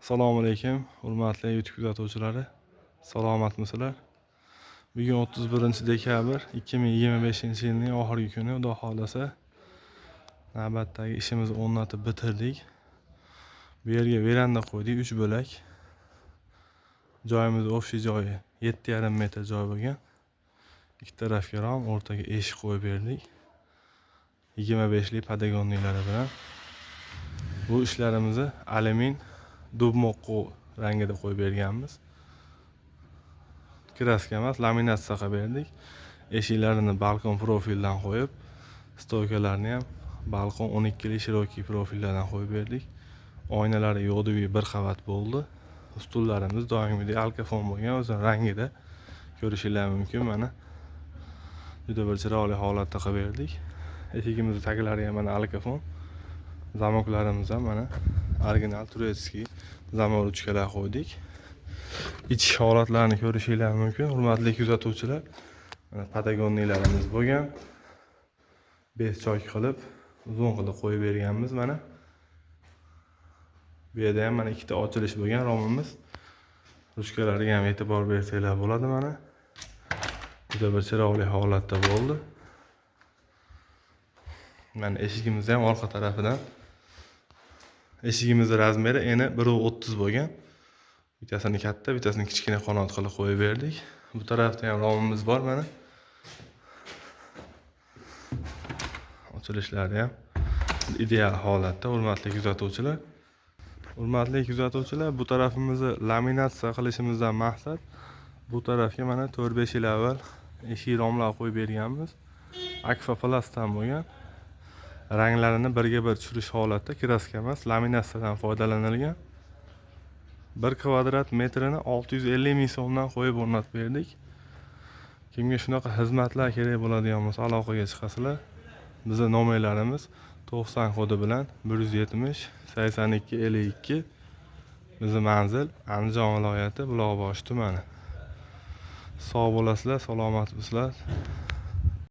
Assalomu alaykum, hurmatli YouTube kuzatuvchilari. Salomatmisizlar? Bugun 31-dekabr 2025-yilning oxirgi kuni. Xudo xolasa navbatdagi ishimizni o'rnatib bitirdik. Bu yerga veranda qo'ydik, 3 bo'lak. Joyimiz ofis joyi 7,5 metr joy bo'lgan. Ikki tarafga rom, o'rtaga eshik qo'yib berdik. 25 lik padagonliklari bilan. Bu ishlarimizni alyumin dubmoq rangida qo'yib berganmiz. Kraska emas, laminatsiya qilib berdik. Eshiklarini balkon profildan qo'yib, stoykalarni ham balkon 12 lik shirokiy profillardan qo'yib berdik. Oynalari yo'qdagi bir qavat bo'ldi. Stullarimiz doimgidek alkafon bo'lgan, o'z rangida ko'rishingiz mumkin. Mana juda bir chiroyli holatda qilib berdik. Eshigimiz taglari ham mana alkafon. Zamoklarimiz ham mana original turetskiy zamok ruchkalar qo'ydik. Ichki holatlarini ko'rishingiz mumkin. Hurmatli kuzatuvchilar, mana padagonliklarimiz bo'lgan. 5 choy qilib, uzun qilib qo'yib berganmiz mana. Bu yerda ham mana ikkita ochilish bo'lgan romimiz. Ruchkalariga ham e'tibor bersanglar bo'ladi mana. Juda bir chiroyli holatda bo'ldi. Mana eshigimiz ham orqa tarafidan. Eshigimizning razmeri eni 1.30 bo'lgan. Bittasini katta, bittasini kichkina qanot qilib qo'yib berdik. Bu tarafda ham romimiz bor mana. Ochilishlari ham ideal holatda, hurmatli kuzatuvchilar. Hurmatli kuzatuvchilar, bu tarafimizni laminatsiya qilishimizdan maqsad bu tarafga mana 4-5 yil avval eshik romlar qo'yib berganmiz. Akfaplastdan bo'lgan. Ranglarini birga bir tushirish holatda kraska emas, laminatsiyadan foydalanilgan. 1 kvadrat metrini 650 ming so'mdan qo'yib o'rnatib berdik. Kimga shunaqa xizmatlar kerak bo'ladigan bo'lsa, aloqaga chiqasizlar. Bizning nomerlarimiz 90 kodi bilan 170 82 52. Bizning manzil Andijon viloyati Buloqboshi tumani. Sog' bo'lasizlar, salomat bo'lsizlar.